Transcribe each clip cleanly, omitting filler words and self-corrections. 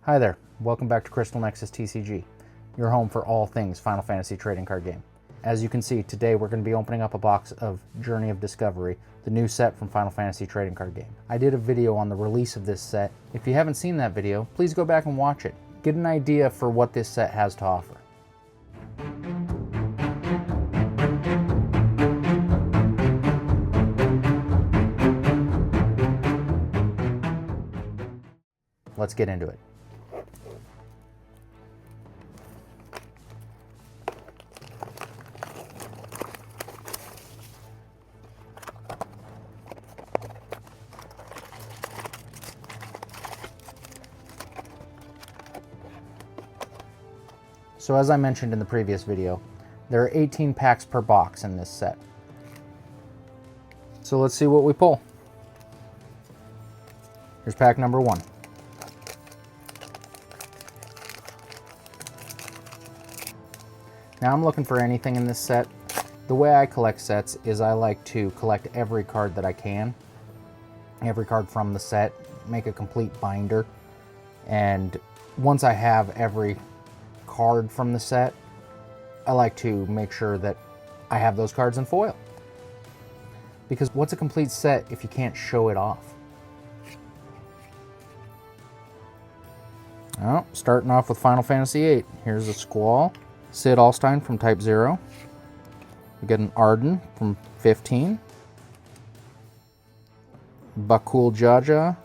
Hi there, welcome back to Crystal Nexus TCG, your home for all things Final Fantasy trading card game. As you can see, today we're going to be opening up a box of Journey of Discovery, the new set from Final Fantasy trading card game. I did a video on the release of this set. If you haven't seen that video, please go back and watch it. Get an idea for what this set has to offer. Let's get into it. So as I mentioned in the previous video, there are 18 packs per box in this set. So let's see what we pull. Here's pack number 1. Now I'm looking for anything in this set. The way I collect sets is I like to collect every card that I can. Every card from the set, make a complete binder. And once I have every card from the set, I like to make sure that I have those cards in foil. Because what's a complete set if you can't show it off? Oh, starting off with Final Fantasy VIII. Here's a Squall. Cid Alstein from Type 0. We get an Arden from 15. Bakul Jaja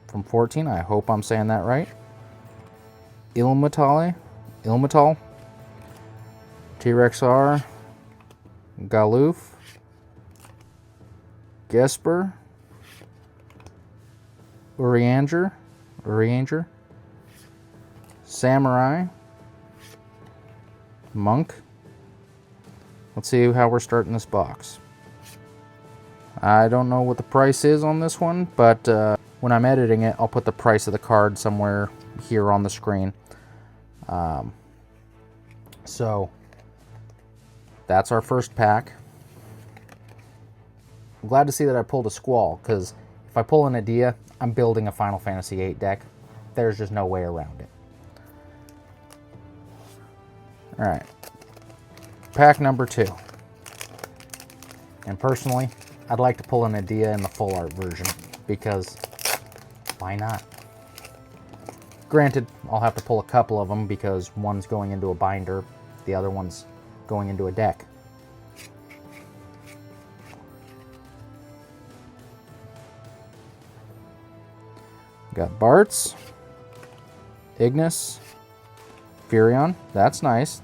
from 14. I hope I'm saying that right. Ilmatal, T-Rex R, Galuf, Gesper, Urianger, Samurai, Monk. Let's see how we're starting this box. I don't know what the price is on this one, but when I'm editing it, I'll put the price of the card somewhere here on the screen. So that's our first pack. I'm glad to see that I pulled a Squall, because if I pull an Edea, I'm building a Final Fantasy VIII deck. There's just no way around it. Alright. Pack number 2. And personally, I'd like to pull an Edea in the full art version, because why not? Granted, I'll have to pull a couple of them because one's going into a binder, the other one's going into a deck. Got Bartz, Ignis, Furion. That's nice.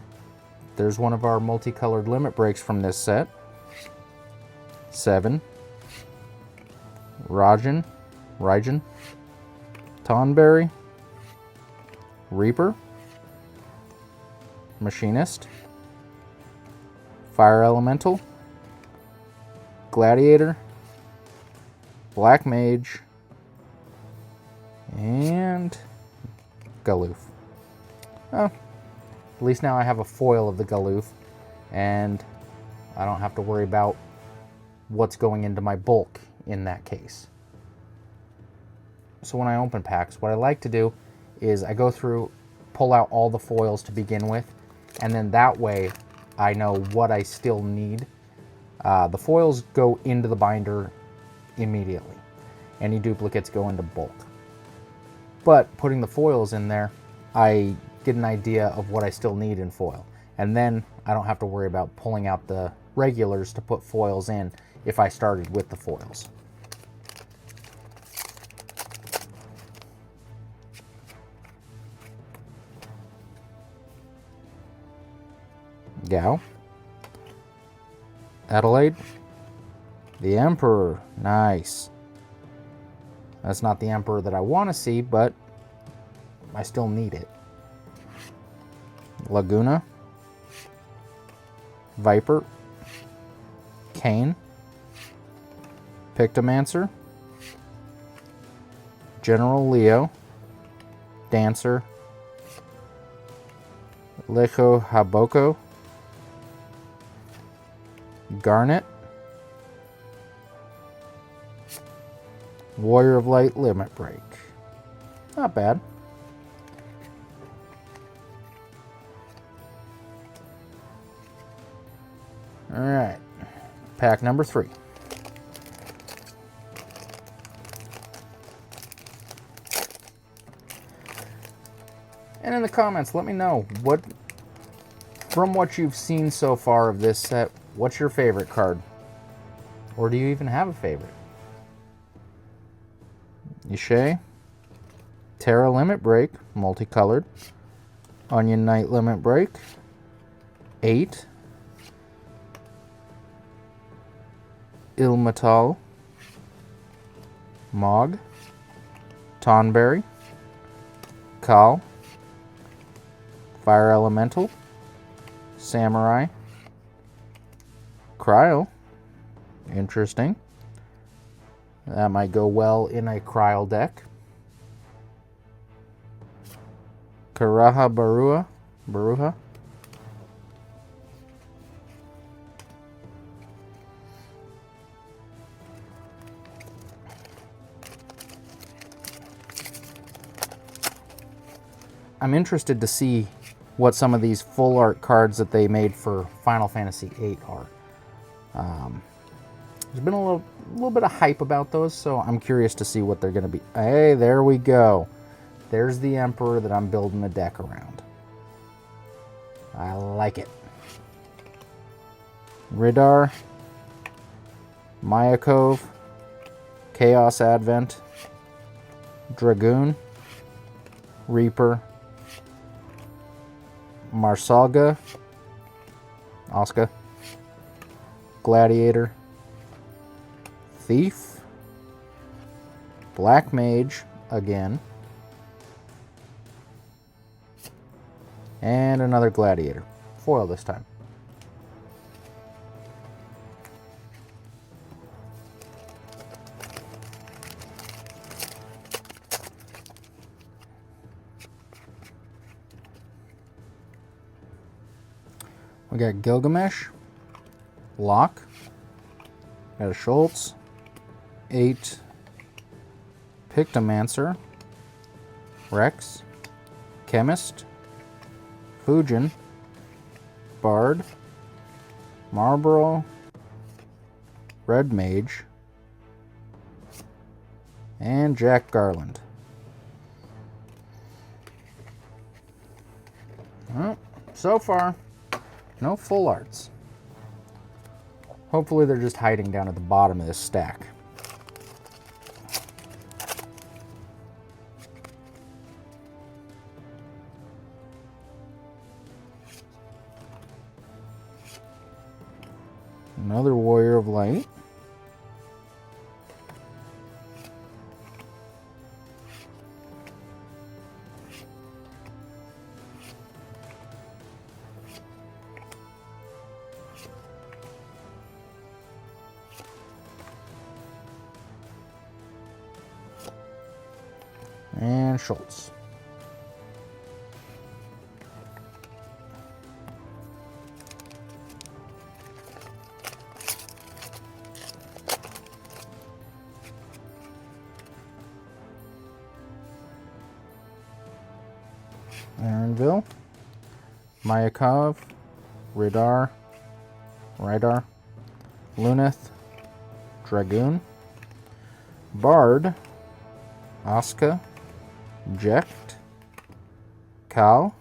There's one of our multicolored limit breaks from this set. 7. Raijin, Tonberry, Reaper, Machinist, Fire Elemental, Gladiator, Black Mage, and Galuf. Oh, at least now I have a foil of the Galuf, and I don't have to worry about what's going into my bulk in that case. So when I open packs, what I like to do is I go through, pull out all the foils to begin with, and then that way I know what I still need. The foils go into the binder immediately. Any duplicates go into bulk. But putting the foils in there, I get an idea of what I still need in foil. And then I don't have to worry about pulling out the regulars to put foils in if I started with the foils. Gao, Adelaide, the Emperor, nice. That's not the Emperor that I want to see, but I still need it. Laguna, Viper, Kain, Pictomancer, General Leo, Dancer, Lecho Haboko, Garnet, Warrior of Light Limit Break. Not bad. All right, pack number 3. And in the comments, let me know from what you've seen so far of this set, what's your favorite card? Or do you even have a favorite? Ishay, Terra Limit Break, multicolored. Onion Knight Limit Break, 8. Ilmatal, Mog, Tonberry, Kal, Fire Elemental, Samurai, Cryo. Interesting. That might go well in a Cryo deck. Karaha Baruha. I'm interested to see what some of these full art cards that they made for Final Fantasy VIII are. There's been a little bit of hype about those, so I'm curious to see what they're going to be. Hey, there we go. There's the Emperor that I'm building a deck around. I like it. Ridar, Mayakov, Chaos Advent, Dragoon, Reaper, Marsalga, Oscar, Gladiator, Thief, Black Mage again, and another Gladiator. Foil this time. We got Gilgamesh, Locke, got a Schultz, 8, Pictomancer, Rex, Chemist, Fujin, Bard, Marlborough, Red Mage, and Jack Garland. Well, so far, no full arts. Hopefully they're just hiding down at the bottom of this stack. Another Warrior of Light. And Schultz. Aaronville, Mayakov, Ridar, Luneth, Dragoon, Bard, Oscar, Jecht, Kal,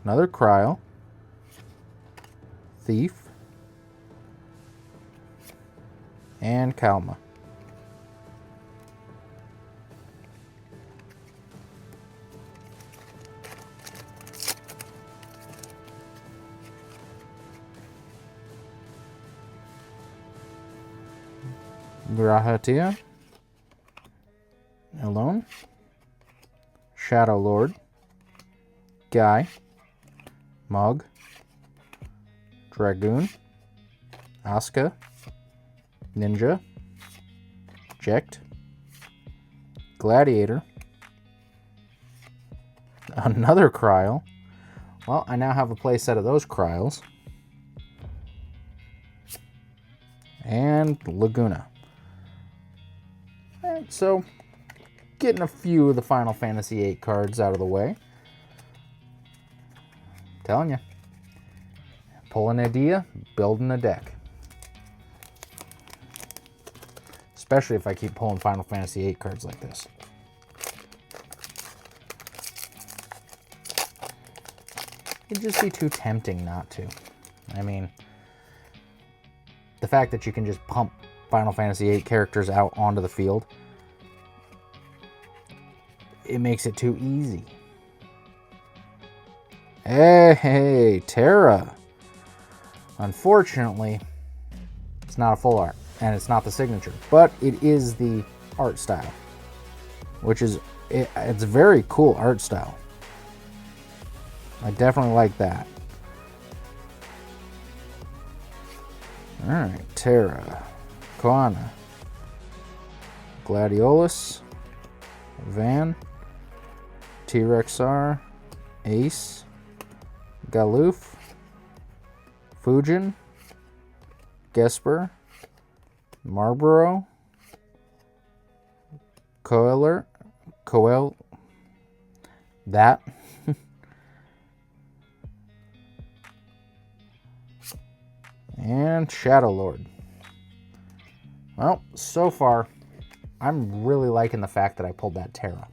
another Cryo, Thief, and Kalma. Grahatia, Alone, Shadow Lord, Guy, Mug, Dragoon, Asuka, Ninja, Jecht, Gladiator, another Cryo. Well, I now have a play set of those Cryos. And Laguna. So, getting a few of the Final Fantasy VIII cards out of the way. Telling you. Pull an idea, building a deck. Especially if I keep pulling Final Fantasy VIII cards like this. It'd just be too tempting not to. I mean, the fact that you can just pump Final Fantasy VIII characters out onto the field, it makes it too easy. Hey, Terra. Unfortunately, it's not a full art, and it's not the signature, but it is the art style, which is, it's a very cool art style. I definitely like that. Alright, Terra, Koana, Gladiolus, Van, T-Rexar, Ace, Galoof, Fujin, Gesper, Marlboro, Coel, that, and Shadow Lord. Well, so far, I'm really liking the fact that I pulled that Terra.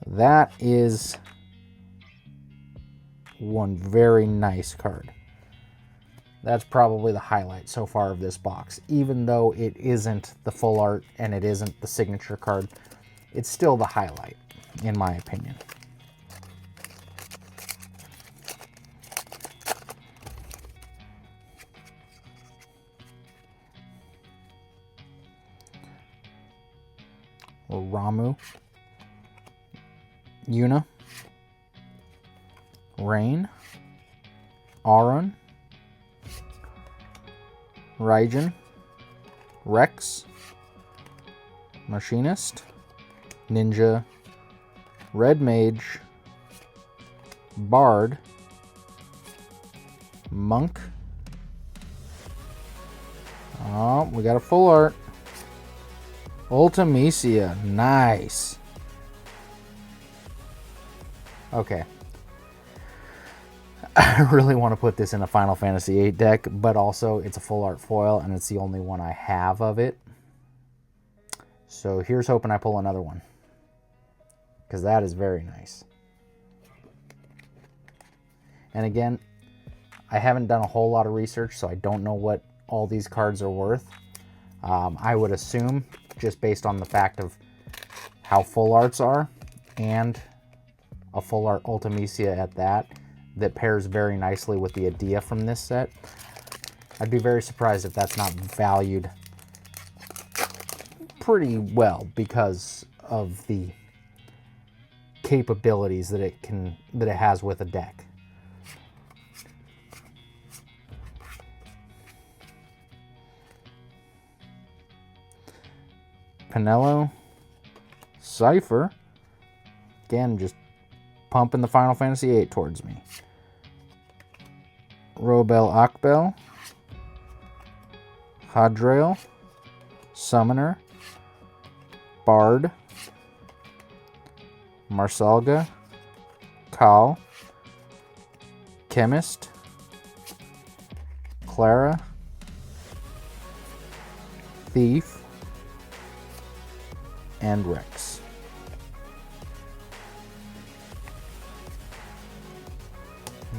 That is one very nice card. That's probably the highlight so far of this box. Even though it isn't the full art and it isn't the signature card, it's still the highlight, in my opinion. Ramu, Yuna, Rain, Auron, Raijin, Rex, Machinist, Ninja, Red Mage, Bard, Monk. Oh, we got a full art. Ultimecia, nice. Okay. I really want to put this in a Final Fantasy VIII deck, but also it's a full art foil and it's the only one I have of it. So here's hoping I pull another one, because that is very nice. And again, I haven't done a whole lot of research, so I don't know what all these cards are worth. I would assume, just based on the fact of how full arts are, and a full art Ultimecia at that, that pairs very nicely with the Edea from this set. I'd be very surprised if that's not valued pretty well because of the capabilities that it has with a deck. Penelo, Cypher, again, just pumping the Final Fantasy VIII towards me. Robel Akbel, Hadrail, Summoner, Bard, Marsalga, Kal, Chemist, Clara, Thief, and Rex.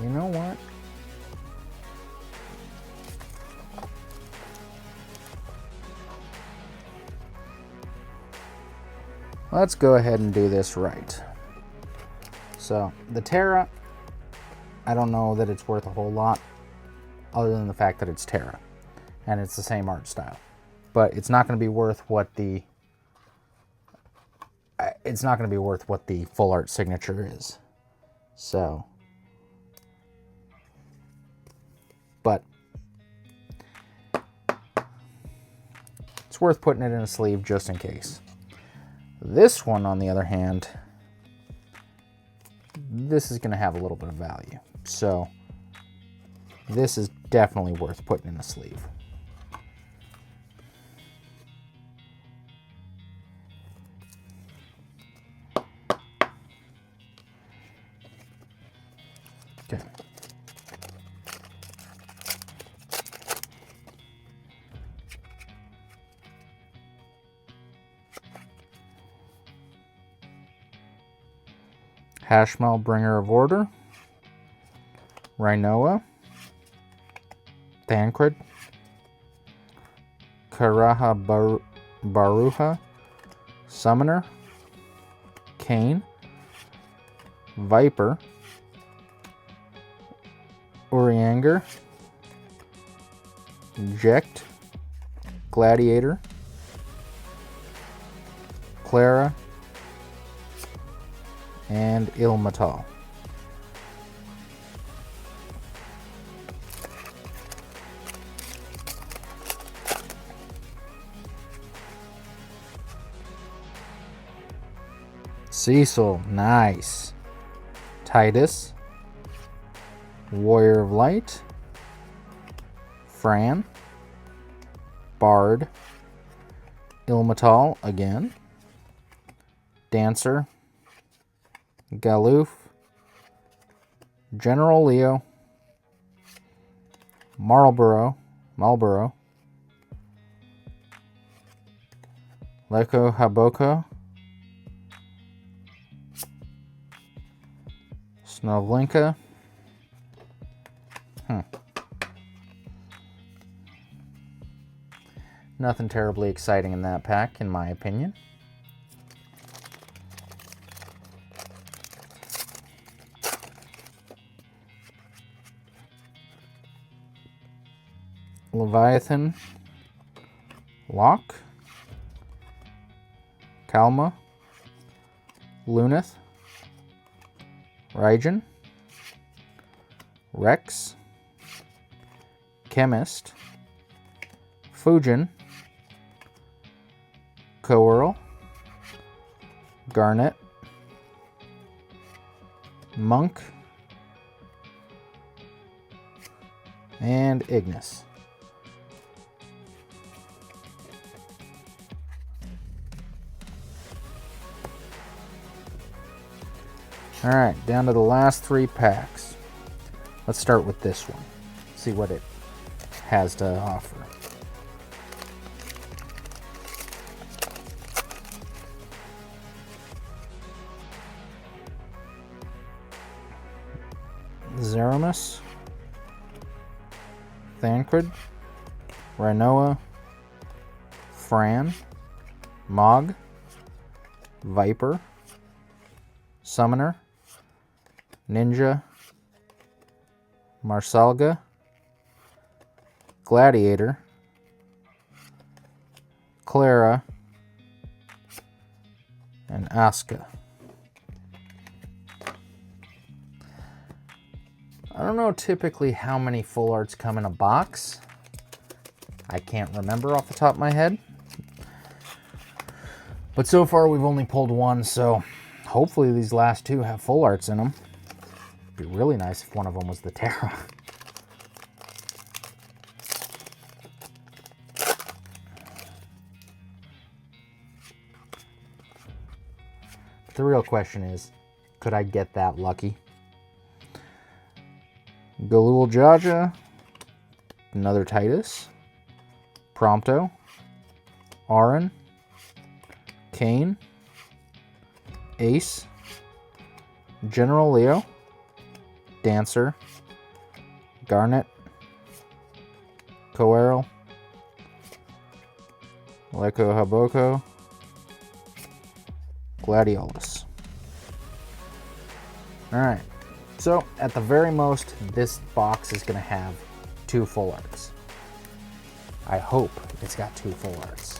You know what? Let's go ahead and do this right. So, the Terra, I don't know that it's worth a whole lot, other than the fact that it's Terra, and it's the same art style. But it's not going to be worth what the full art signature is. So, but it's worth putting it in a sleeve just in case. This one, on the other hand, this is going to have a little bit of value. So this is definitely worth putting in a sleeve. Okay. Hashmal, Bringer of Order. Rhinoa. Thancred. Karaha Baruha. Summoner. Kane. Viper. Urianger. Jekt. Gladiator. Clara. And Ilmatal. Cecil, nice. Titus. Warrior of Light. Fran. Bard. Ilmatal again. Dancer. Galoof. General Leo. Marlborough. Leko Haboko. Snovlinka. Nothing terribly exciting in that pack, in my opinion. Leviathan. Locke. Kalma. Luneth. Raijin. Rex. Chemist. Fujin. Coeurl. Garnet. Monk. And Ignis. Alright, down to the last 3 packs. Let's start with this one. See what it has to offer. Zeramus. Thancred. Rhinoa. Fran. Mog. Viper. Summoner. Ninja. Marsalga. Gladiator. Clara. And Asuka. I don't know typically how many full arts come in a box. I can't remember off the top of my head. But so far we've only pulled 1, so hopefully these last 2 have full arts in them. It'd be really nice if one of them was the Terra. But the real question is, could I get that lucky? Galul Jaja, another Titus, Prompto, Auron, Kane, Ace, General Leo, Dancer, Garnet, Coeurl, Leko Haboko, Gladiolus. Alright. So, at the very most, this box is going to have 2 full arts. I hope it's got 2 full arts.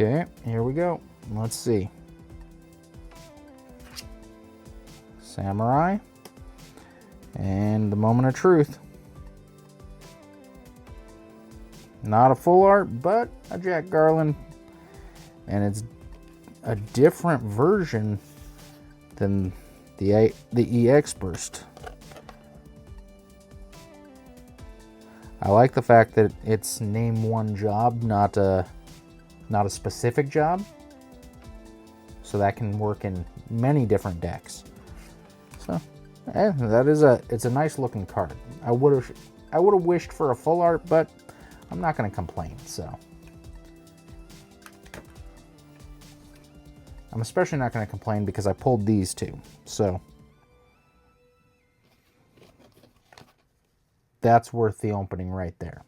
Okay, here we go. Let's see. Samurai. And the moment of truth. Not a full art, but a Jack Garland. And it's a different version than the EX Burst. I like the fact that it's name one job, not a specific job. So that can work in many different decks. So it's a nice looking card. I would have wished for a full art, but I'm not going to complain. So I'm especially not going to complain because I pulled these two. So that's worth the opening right there.